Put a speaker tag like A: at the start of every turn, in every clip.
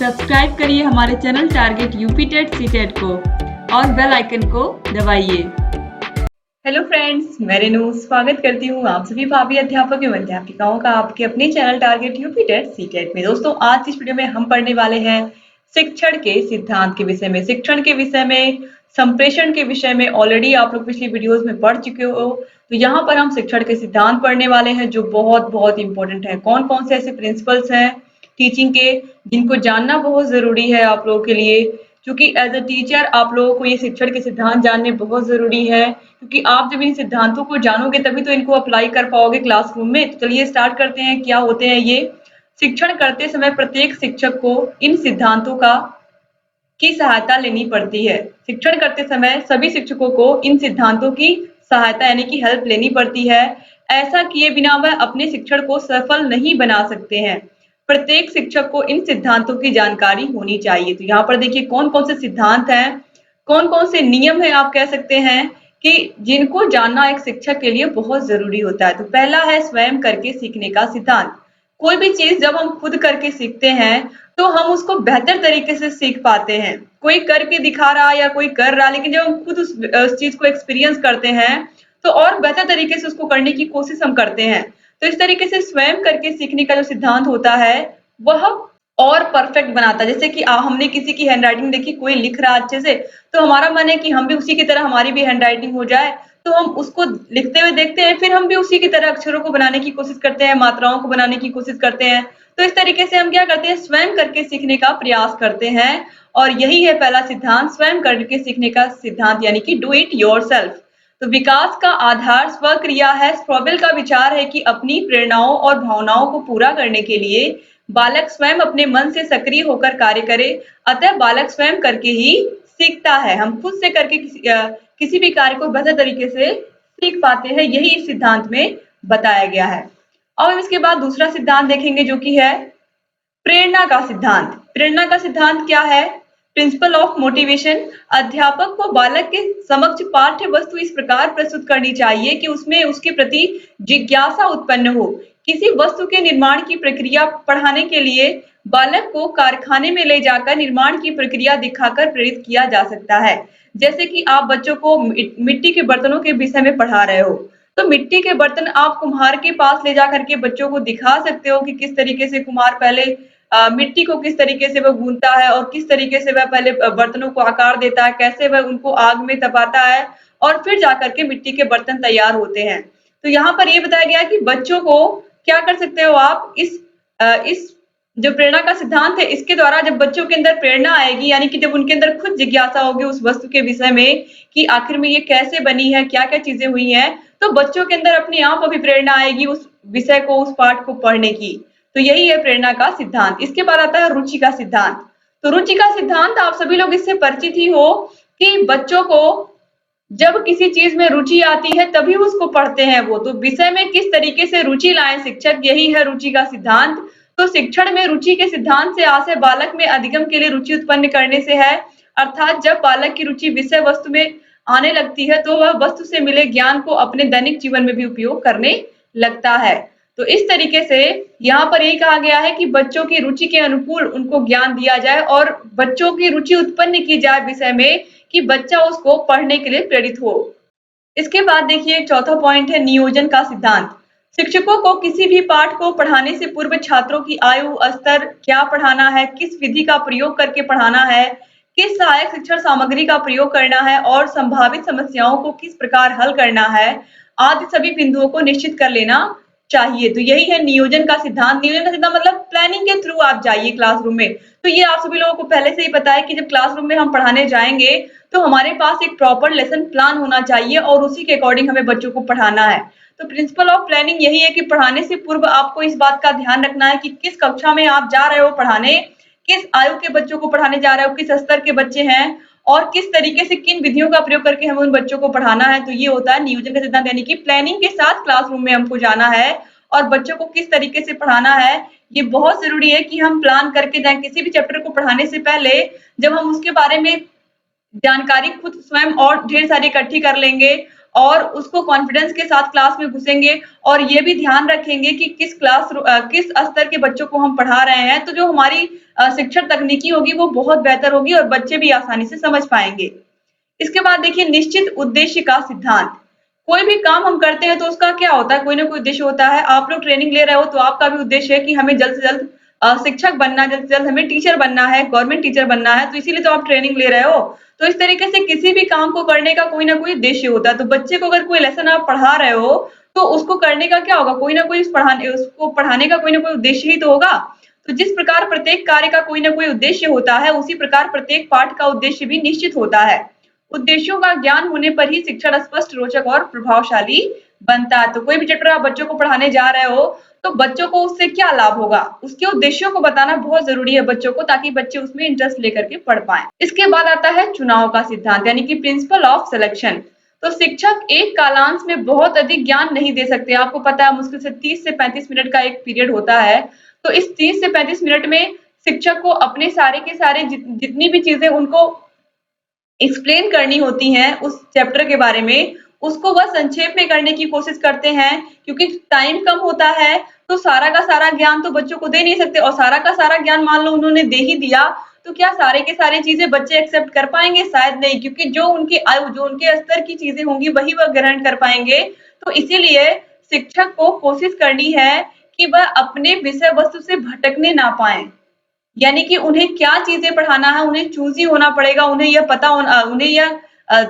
A: Subscribe करिए हमारे channel target UP TET CTET को और बेल आइकन को दबाइए।
B: हेलो फ्रेंड्स, मैं रेनू स्वागत करती हूँ आप सभी भाभी अध्यापक एवं अध्यापिकाओं का आपके अपने channel target UP TET CTET में। दोस्तों, आज इस वीडियो में हम पढ़ने वाले हैं शिक्षण के सिद्धांत के विषय में। शिक्षण के विषय में, संप्रेषण के विषय में ऑलरेडी आप लोग पिछली वीडियोस में पढ़ चुके हो, तो यहाँ पर हम शिक्षण के सिद्धांत पढ़ने वाले हैं जो बहुत बहुत इंपॉर्टेंट है। कौन कौन से ऐसे प्रिंसिपल्स हैं टीचिंग के जिनको जानना बहुत जरूरी है आप लोगों के लिए, क्योंकि एज अ टीचर आप लोगों को ये शिक्षण के सिद्धांत जानने बहुत जरूरी है, क्योंकि आप जब इन सिद्धांतों को जानोगे तभी तो इनको अप्लाई कर पाओगे क्लासरूम में। तो चलिए स्टार्ट करते हैं, क्या होते हैं ये। शिक्षण करते समय प्रत्येक शिक्षक को इन सिद्धांतों की सहायता लेनी पड़ती है। शिक्षण करते समय सभी शिक्षकों को इन सिद्धांतों की सहायता यानी कि हेल्प लेनी पड़ती है। ऐसा किए बिना वह अपने शिक्षण को सफल नहीं बना सकते हैं। प्रत्येक शिक्षक को इन सिद्धांतों की जानकारी होनी चाहिए। तो यहाँ पर देखिए कौन कौन से सिद्धांत हैं, कौन कौन से नियम है, आप कह सकते हैं कि जिनको जानना एक शिक्षक के लिए बहुत जरूरी होता है। तो पहला है स्वयं करके सीखने का सिद्धांत। कोई भी चीज जब हम खुद करके सीखते हैं तो हम उसको बेहतर तरीके से सीख पाते हैं। कोई करके दिखा रहा या कोई कर रहा, लेकिन जब हम खुद उस चीज को एक्सपीरियंस करते हैं तो और बेहतर तरीके से उसको करने की कोशिश हम करते हैं। तो इस तरीके से स्वयं करके सीखने का जो सिद्धांत होता है वह और परफेक्ट बनाता है। जैसे कि हमने किसी की हैंडराइटिंग देखी, कोई लिख रहा अच्छे से, तो हमारा मन है कि हम भी उसी की तरह हमारी भी हैंडराइटिंग हो जाए, तो हम उसको लिखते हुए देखते हैं, फिर हम भी उसी की तरह अक्षरों को बनाने की कोशिश करते हैं, मात्राओं को बनाने की कोशिश करते हैं। तो इस तरीके से हम क्या करते हैं, स्वयं करके सीखने का प्रयास करते हैं। और यही है पहला सिद्धांत, स्वयं करके सीखने का सिद्धांत, यानी कि डू इट योरसेल्फ। तो विकास का आधार स्वक्रिया है। फ्रोबेल का विचार है कि अपनी प्रेरणाओं और भावनाओं को पूरा करने के लिए बालक स्वयं अपने मन से सक्रिय होकर कार्य करे। अतः बालक स्वयं करके ही सीखता है। हम खुद से करके किसी भी कार्य को बेहतर तरीके से सीख पाते हैं, यही इस सिद्धांत में बताया गया है। अब इसके बाद दूसरा सिद्धांत देखेंगे जो कि है प्रेरणा का सिद्धांत। प्रेरणा का सिद्धांत क्या है? Principle of motivation. अध्यापक को बालक के समक्ष पाठ्य वस्तु इस प्रकार प्रस्तुत करनी चाहिए कि उसमें उसके प्रति जिज्ञासा उत्पन्न हो। किसी वस्तु के निर्माण की प्रक्रिया पढ़ाने के लिए बालक को कारखाने में ले जाकर निर्माण की प्रक्रिया दिखाकर प्रेरित किया जा सकता है। जैसे कि आप बच्चों को मिट्टी के बर्तनों के विषय में पढ़ा रहे हो, तो मिट्टी के बर्तन आप कुम्हार के पास ले जा करके बच्चों को दिखा सकते हो कि किस तरीके से कुम्हार पहले मिट्टी को किस तरीके से वह गूंथता है और किस तरीके से वह पहले बर्तनों को आकार देता है, कैसे वह उनको आग में तपाता है और फिर जाकर के मिट्टी के बर्तन तैयार होते हैं। तो यहाँ पर ये बताया गया कि बच्चों को क्या कर सकते हो आप, इस जो प्रेरणा का सिद्धांत है इसके द्वारा जब बच्चों के अंदर प्रेरणा आएगी, यानी कि जब उनके अंदर खुद जिज्ञासा होगी उस वस्तु के विषय में कि आखिर में ये कैसे बनी है, क्या क्या चीजें हुई हैं, तो बच्चों के अंदर अपने आप अभी प्रेरणा आएगी उस विषय को, उस पाठ को पढ़ने की। तो यही है प्रेरणा का सिद्धांत। इसके बाद आता है रुचि का सिद्धांत। तो रुचि का सिद्धांत आप सभी लोग इससे परिचित ही हो कि बच्चों को जब किसी चीज में रुचि आती है तभी उसको पढ़ते हैं वो। तो विषय में किस तरीके से रुचि लाएं शिक्षक, यही है रुचि का सिद्धांत। तो शिक्षण में रुचि के सिद्धांत से आशय बालक में अधिगम के लिए रुचि उत्पन्न करने से है। अर्थात जब बालक की रुचि विषय वस्तु में आने लगती है तो वह वस्तु से मिले ज्ञान को अपने दैनिक जीवन में भी उपयोग करने लगता है। तो इस तरीके से यहाँ पर यही कहा गया है कि बच्चों की रुचि के अनुकूल उनको ज्ञान दिया जाए और बच्चों की रुचि उत्पन्न की जाए विषय में कि बच्चा उसको पढ़ने के लिए प्रेरित हो। इसके बाद देखिए चौथा पॉइंट है नियोजन का सिद्धांत। शिक्षकों को किसी भी पाठ को पढ़ाने से पूर्व छात्रों की आयु, स्तर, क्या पढ़ाना है, किस विधि का प्रयोग करके पढ़ाना है, किस सहायक शिक्षण सामग्री का प्रयोग करना है और संभावित समस्याओं को किस प्रकार हल करना है आदि सभी बिंदुओं को निश्चित कर लेना चाहिए। तो यही है नियोजन का सिद्धांत। नियोजन का सिद्धांत मतलब प्लानिंग के थ्रू आप जाइए क्लासरूम में। तो ये आप सभी लोगों को पहले से ही पता है कि जब क्लासरूम में हम पढ़ाने जाएंगे तो हमारे पास एक प्रॉपर लेसन प्लान होना चाहिए और उसी के अकॉर्डिंग हमें बच्चों को पढ़ाना है। तो प्रिंसिपल ऑफ प्लानिंग यही है कि पढ़ाने से पूर्व आपको इस बात का ध्यान रखना है कि किस कक्षा में आप जा रहे हो पढ़ाने, किस आयु के बच्चों को पढ़ाने जा रहे हो, किस स्तर के बच्चे हैं और किस तरीके से किन विधियों का प्रयोग करके हमें उन बच्चों को पढ़ाना है। तो ये होता है नियोजन का सिद्धांत, यानी कि प्लानिंग के साथ क्लासरूम में हमको जाना है और बच्चों को किस तरीके से पढ़ाना है। ये बहुत जरूरी है कि हम प्लान करके जाएं। किसी भी चैप्टर को पढ़ाने से पहले जब हम उसके बारे में जानकारी खुद स्वयं और ढेर सारी इकट्ठी कर लेंगे और उसको कॉन्फिडेंस के साथ क्लास में घुसेंगे और ये भी ध्यान रखेंगे कि किस स्तर के बच्चों को हम पढ़ा रहे हैं, तो जो हमारी शिक्षण तकनीकी होगी वो बहुत बेहतर होगी और बच्चे भी आसानी से समझ पाएंगे। इसके बाद देखिए निश्चित उद्देश्य का सिद्धांत। कोई भी काम हम करते हैं तो उसका क्या होता है, कोई ना कोई उद्देश्य होता है। आप लोग ट्रेनिंग ले रहे हो तो आपका भी उद्देश्य है कि हमें जल्द से जल्द शिक्षक बनना है, जल्द से जल्द हमें टीचर बनना है, गवर्नमेंट टीचर बनना है, तो इसीलिए तो आप ट्रेनिंग ले रहे हो। तो इस तरीके से किसी भी काम को करने का कोई ना कोई उद्देश्य होता है। तो बच्चे को अगर कोई लेसन आप पढ़ा रहे हो तो उसको करने का क्या होगा, कोई ना कोई उसको पढ़ाने का कोई ना कोई उद्देश्य ही तो होगा। तो जिस प्रकार प्रत्येक कार्य का कोई ना कोई उद्देश्य होता है, उसी प्रकार प्रत्येक पाठ का उद्देश्य भी निश्चित होता है। उद्देश्यों का ज्ञान होने पर ही शिक्षण स्पष्ट, रोचक और प्रभावशाली बनता है। तो कोई भी चैप्टर आप बच्चों को पढ़ाने जा रहे हो तो बच्चों को उससे क्या लाभ होगा, उसके उद्देश्यों को बताना बहुत जरूरी है बच्चों को, ताकि बच्चे उसमें इंटरेस्ट लेकर के पढ़ पाए। इसके बाद आता है चुनाव का सिद्धांत, यानी कि प्रिंसिपल ऑफ सिलेक्शन। तो शिक्षक एक कालांश में बहुत अधिक ज्ञान नहीं दे सकते। आपको पता है मुश्किल से 30 से 35 मिनट का एक पीरियड होता है। तो इस 30 से 35 मिनट में शिक्षक को अपने सारे के सारे जितनी भी चीजें उनको एक्सप्लेन करनी होती हैं उस चैप्टर के बारे में, उसको वह संक्षेप में करने की कोशिश करते हैं। क्योंकि टाइम कम होता है तो सारा का सारा ज्ञान तो बच्चों को दे नहीं सकते, और सारा का सारा ज्ञान मान लो उन्होंने दे ही दिया तो क्या सारे के सारे चीजें बच्चे एक्सेप्ट कर पाएंगे? शायद नहीं, क्योंकि जो उनकी आयु, जो उनके स्तर की चीजें होंगी वही वह ग्रहण कर पाएंगे। तो इसीलिए शिक्षक को कोशिश करनी है कि वह अपने विषय वस्तु से भटकने ना पाए, यानी कि उन्हें क्या चीजें पढ़ाना है उन्हें चूजी होना पड़ेगा। उन्हें यह पता होना, उन्हें यह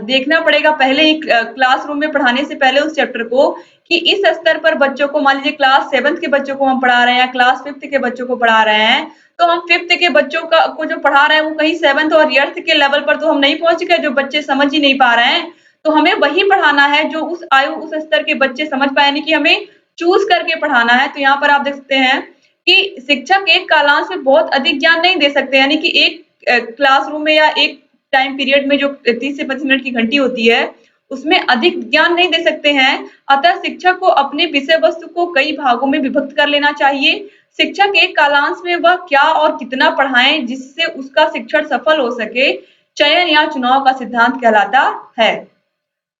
B: देखना पड़ेगा पहले ही क्लासरूम में पढ़ाने से पहले उस चैप्टर को, कि इस स्तर पर बच्चों को, मान लीजिए क्लास 7th के बच्चों को हम पढ़ा रहे हैं, क्लास 5th के बच्चों को पढ़ा रहे हैं, तो हम 5th के बच्चों को जो पढ़ा रहे हैं वो कहीं 7th और 8th के लेवल पर तो हम नहीं पहुंच गए, जो बच्चे समझ ही नहीं पा रहे हैं। तो हमें वही पढ़ाना है जो उस आयु, उस स्तर के बच्चे समझ पाए, यानी कि हमें चूज करके पढ़ाना है। तो यहाँ पर आप देख सकते हैं कि शिक्षक एक कालांश में बहुत अधिक ज्ञान नहीं दे सकते, यानी कि एक क्लासरूम में या एक टाइम पीरियड में जो 30 से 35 मिनट की घंटी होती है उसमें अधिक ज्ञान नहीं दे सकते हैं। अतः शिक्षक को अपने विषय वस्तु को कई भागों में विभक्त कर लेना चाहिए। शिक्षक एक कालांश में वह क्या और कितना पढ़ाएं जिससे उसका शिक्षण सफल हो सके, चयन या चुनाव का सिद्धांत कहलाता है।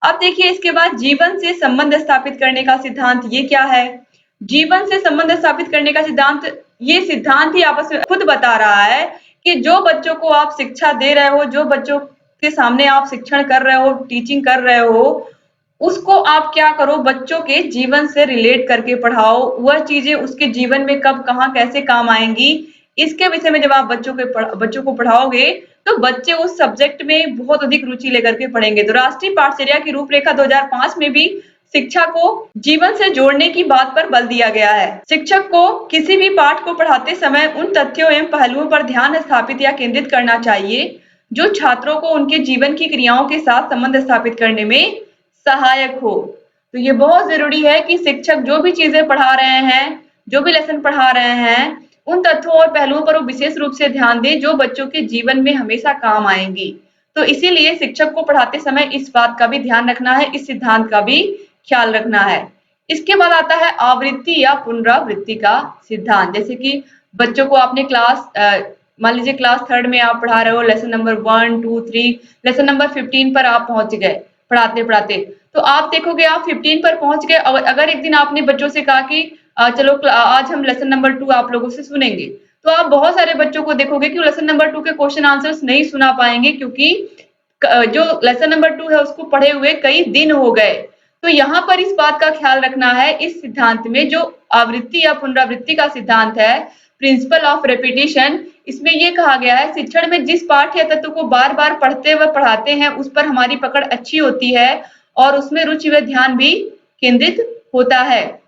B: अब देखिए इसके बाद जीवन से संबंध स्थापित करने का सिद्धांत, ये क्या है? जीवन से संबंध स्थापित करने का सिद्धांत, ये सिद्धांत ही आपस में खुद बता रहा है कि जो बच्चों को आप शिक्षा दे रहे हो, जो बच्चों के सामने आप शिक्षण कर रहे हो, टीचिंग कर रहे हो, उसको आप क्या करो, बच्चों के जीवन से रिलेट करके पढ़ाओ। वह चीजें उसके जीवन में कब, कहाँ, कैसे काम आएंगी, इसके विषय में जब आप बच्चों को पढ़ाओगे तो बच्चे उस सब्जेक्ट में बहुत अधिक रुचि लेकर के पढ़ेंगे। तो राष्ट्रीय पाठचर्या की रूपरेखा 2005 में भी शिक्षा को जीवन से जोड़ने की बात पर बल दिया गया है। शिक्षक को किसी भी पाठ को पढ़ाते समय उन तथ्यों एवं पहलुओं पर ध्यान स्थापित या केंद्रित करना चाहिए जो छात्रों को उनके जीवन की क्रियाओं के साथ संबंध स्थापित करने में सहायक हो। तो ये बहुत जरूरी है कि शिक्षक जो भी चीजें पढ़ा रहे हैं, जो भी लेसन पढ़ा रहे हैं, उन तथ्यों और पहलुओं पर वो विशेष रूप से ध्यान दें जो बच्चों के जीवन में हमेशा काम आएंगी। तो इसीलिए शिक्षक को पढ़ाते समय इस बात का भी ध्यान रखना है, इस सिद्धांत का भी ख्याल रखना है। इसके बाद आता है आवृत्ति या पुनरावृत्ति का सिद्धांत। जैसे कि बच्चों को आपने मान लीजिए क्लास 3rd में आप पढ़ा रहे हो, लेसन नंबर 1, 2, 3, लेसन नंबर 15 पर आप पहुंच गए पढ़ाते पढ़ाते, तो आप देखोगे आप 15 पर पहुंच गए। अगर एक दिन आपने बच्चों से कहा कि चलो आज हम लेसन नंबर 2 आप लोगों से सुनेंगे, तो आप बहुत सारे बच्चों को देखोगे कि लेसन नंबर 2 के क्वेश्चन आंसर्स नहीं सुना पाएंगे, क्योंकि जो लेसन नंबर 2 है उसको पढ़े हुए कई दिन हो गए। तो यहाँ पर इस बात का ख्याल रखना है, इस सिद्धांत में जो आवृत्ति या पुनरावृत्ति का सिद्धांत है, प्रिंसिपल ऑफ रेपिटेशन, इसमें ये कहा गया है शिक्षण में जिस पाठ या तत्व को बार बार पढ़ते व पढ़ाते हैं उस पर हमारी पकड़ अच्छी होती है और उसमें रुचि व ध्यान भी केंद्रित होता है।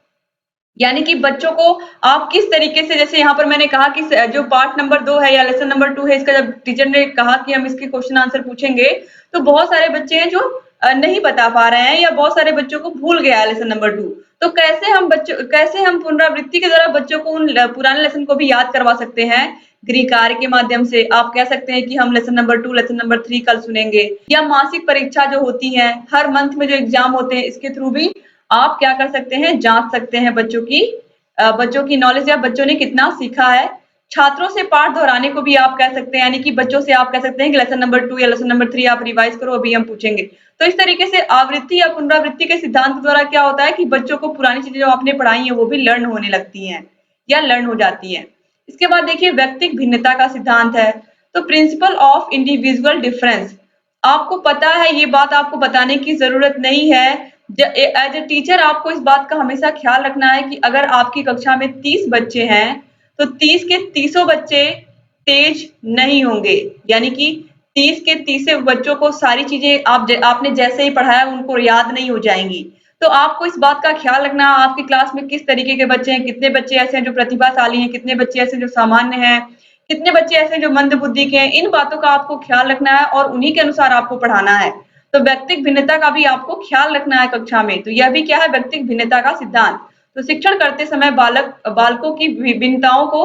B: यानी कि बच्चों को आप किस तरीके से, जैसे यहाँ पर मैंने कहा कि जो पार्ट नंबर 2 है या लेसन नंबर 2 है, इसका जब टीचर ने कहा कि हम इसके क्वेश्चन आंसर पूछेंगे, तो बहुत सारे बच्चे हैं जो नहीं बता पा रहे हैं, या बहुत सारे बच्चों को भूल गया है लेसन नंबर 2। तो कैसे हम पुनरावृत्ति के द्वारा बच्चों को उन पुराने लेसन को भी याद करवा सकते हैं? गृह कार्य के माध्यम से आप कह सकते हैं कि हम लेसन नंबर 2, लेसन नंबर 3 कल सुनेंगे, या मासिक परीक्षा जो होती है, हर मंथ में जो एग्जाम होते हैं, इसके थ्रू भी आप क्या कर सकते हैं, जांच सकते हैं बच्चों की नॉलेज या बच्चों ने कितना सीखा है छात्रों से पाठ दोहराने को भी आप कह सकते हैं, यानी कि बच्चों से आप कह सकते हैं कि लेसन नंबर 2 या लेसन नंबर 3 आप रिवाइज करो, अभी हम पूछेंगे। तो इस तरीके से आवृत्ति या पुनरावृत्ति के सिद्धांत द्वारा क्या होता है कि बच्चों को पुरानी चीजें जो आपने पढ़ाई हैं वो भी लर्न होने लगती हैं या लर्न हो जाती हैं। इसके बाद देखिए व्यक्तिक भिन्नता का सिद्धांत है। तो प्रिंसिपल ऑफ इंडिविजुअल डिफरेंस, आपको पता है, ये बात आपको बताने की जरूरत नहीं है। एज ए टीचर आपको इस बात का हमेशा ख्याल रखना है कि अगर आपकी कक्षा में 30 बच्चे हैं तो 30 के 30 बच्चे तेज नहीं होंगे, यानी कि 30 के 30 बच्चों को सारी चीजें आपने जैसे ही पढ़ाया उनको याद नहीं हो जाएंगी। तो आपको इस बात का ख्याल रखना है आपकी क्लास में किस तरीके के बच्चे हैं, कितने बच्चे ऐसे हैं जो प्रतिभाशाली हैं, कितने बच्चे ऐसे जो सामान्य हैं, कितने बच्चे ऐसे जो मंद बुद्धि के हैं। इन बातों का आपको ख्याल रखना है और उन्हीं के अनुसार आपको पढ़ाना है। तो व्यक्तिक भिन्नता का भी आपको ख्याल रखना है कक्षा में। तो यह भी क्या है, व्यक्तिक भिन्नता का सिद्धांत। तो शिक्षण करते समय बालकों की विभिन्नताओं को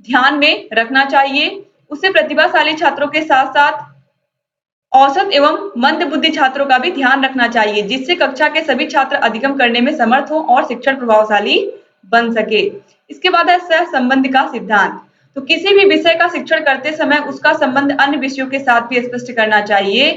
B: ध्यान में रखना चाहिए। उसे प्रतिभाशाली छात्रों के साथ साथ औसत एवं मंद बुद्धि छात्रों का भी ध्यान रखना चाहिए, जिससे कक्षा के सभी छात्र अधिगम करने में समर्थ हो और शिक्षण प्रभावशाली बन सके। इसके बाद है सहसंबंध का सिद्धांत। तो किसी भी विषय का शिक्षण करते समय उसका संबंध अन्य विषयों के साथ भी स्पष्ट करना चाहिए।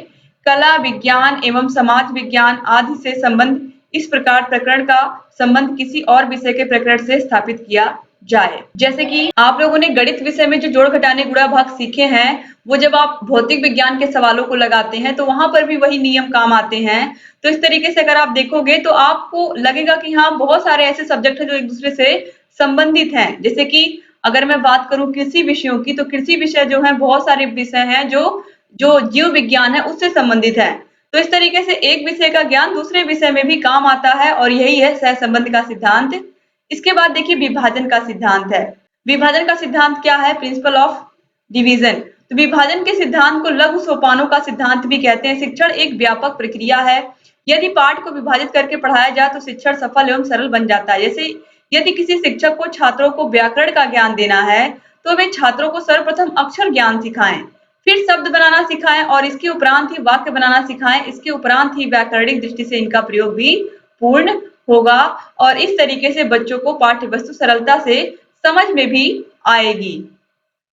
B: कला, विज्ञान एवं समाज विज्ञान आदि से संबंध इस प्रकार प्रकरण का संबंध किसी और विषय के प्रकरण से स्थापित किया जाए। जैसे कि आप लोगों ने गणित विषय में जो जोड़ घटाने गुणा भाग सीखे हैं, वो जब आप भौतिक विज्ञान के सवालों को लगाते हैं तो वहां पर भी वही नियम काम आते हैं। तो इस तरीके से अगर आप देखोगे तो आपको लगेगा कि हाँ, बहुत सारे ऐसे सब्जेक्ट हैं जो एक दूसरे से संबंधित हैं। जैसे कि अगर मैं बात करूं कृषि विषयों की, तो कृषि विषय जो है बहुत सारे विषय हैं जो जो जीव विज्ञान है उससे संबंधित है। तो इस तरीके से एक विषय का ज्ञान दूसरे विषय में भी काम आता है और यही है सहसंबंध का सिद्धांत। इसके बाद देखिए विभाजन का सिद्धांत है। विभाजन का सिद्धांत क्या है, प्रिंसिपल ऑफ डिवीजन। तो विभाजन के सिद्धांत को लघु सोपानों का सिद्धांत भी कहते हैं। शिक्षण एक व्यापक प्रक्रिया है। यदि पाठ को विभाजित करके पढ़ाया जाए तो शिक्षण सफल एवं सरल बन जाता है। जैसे यदि किसी शिक्षक को छात्रों को व्याकरण का ज्ञान देना है तो वे छात्रों को सर्वप्रथम अक्षर ज्ञान सिखाएं, फिर शब्द बनाना सिखाएं और इसके उपरांत ही वाक्य बनाना सिखाएं। इसके उपरांत ही व्याकरणिक दृष्टि से इनका प्रयोग भी पूर्ण होगा और इस तरीके से बच्चों को पाठ्य वस्तु सरलता से समझ में भी आएगी।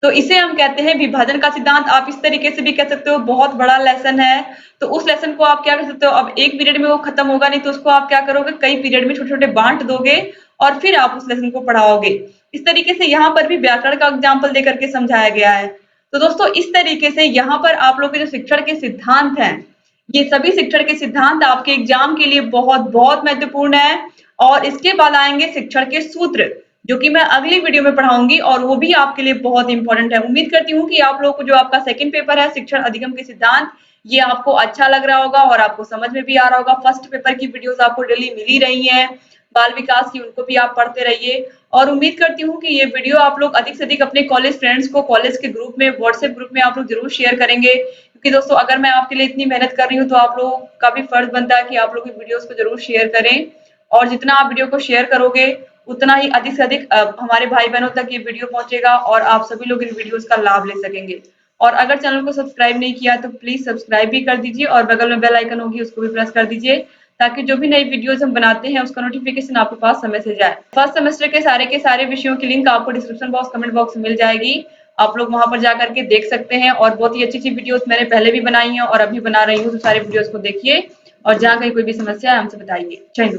B: तो इसे हम कहते हैं विभाजन का सिद्धांत। आप इस तरीके से भी कह सकते हो बहुत बड़ा लेसन है, तो उस लेसन को आप क्या कर सकते हो, अब एक पीरियड में वो खत्म होगा नहीं, तो उसको आप क्या करोगे, कई पीरियड में छोटे छोटे बांट दोगे और फिर आप उस लेसन को पढ़ाओगे। इस तरीके से यहाँ पर भी व्याकरण का एग्जाम्पल देकर के समझाया गया है। तो दोस्तों इस तरीके से यहाँ पर आप लोग के जो शिक्षण के सिद्धांत हैं, ये सभी शिक्षण के सिद्धांत आपके एग्जाम के लिए बहुत बहुत महत्वपूर्ण है। और इसके बाद आएंगे शिक्षण के सूत्र, जो कि मैं अगली वीडियो में पढ़ाऊंगी और वो भी आपके लिए बहुत इंपॉर्टेंट है। उम्मीद करती हूँ कि आप लोगों को जो आपका सेकंड पेपर है शिक्षण अधिगम के सिद्धांत, ये आपको अच्छा लग रहा होगा और आपको समझ में भी आ रहा होगा। फर्स्ट पेपर की वीडियोस आपको डेली मिल ही रही हैं, बाल विकास की, उनको भी आप पढ़ते रहिए। और उम्मीद करती हूँ कि ये वीडियो आप लोग अधिक से अधिक अपने कॉलेज फ्रेंड्स को कॉलेज के ग्रुप में, व्हाट्सएप ग्रुप में आप लोग जरूर शेयर करेंगे, क्योंकि दोस्तों अगर मैं आपके लिए इतनी मेहनत कर रही हूँ तो आप लोगों का भी फर्ज बनता है कि आप लोग वीडियोस को जरूर शेयर करें। और जितना आप वीडियो को शेयर करोगे उतना ही अधिक से अधिक हमारे भाई बहनों तक ये वीडियो पहुंचेगा और आप सभी लोग इन वीडियोस का लाभ ले सकेंगे। और अगर चैनल को सब्सक्राइब नहीं किया तो प्लीज सब्सक्राइब भी कर दीजिए और बगल में बेल आइकन होगी उसको भी प्रेस कर दीजिए, ताकि जो भी नई वीडियोस हम बनाते हैं उसका नोटिफिकेशन आपके पास समय से जाए। फर्स्ट सेमेस्टर के सारे विषयों की लिंक आपको डिस्क्रिप्शन बॉक्स, कमेंट बॉक्स में मिल जाएगी। आप लोग वहां पर जाकर के देख सकते हैं और बहुत ही अच्छी अच्छी वीडियोस मैंने पहले भी बनाई हैं और अभी बना रही हूँ। तो सारे वीडियोस को देखिए और जहाँ कहीं कोई भी समस्या है हमसे बताइए। जय हिंद।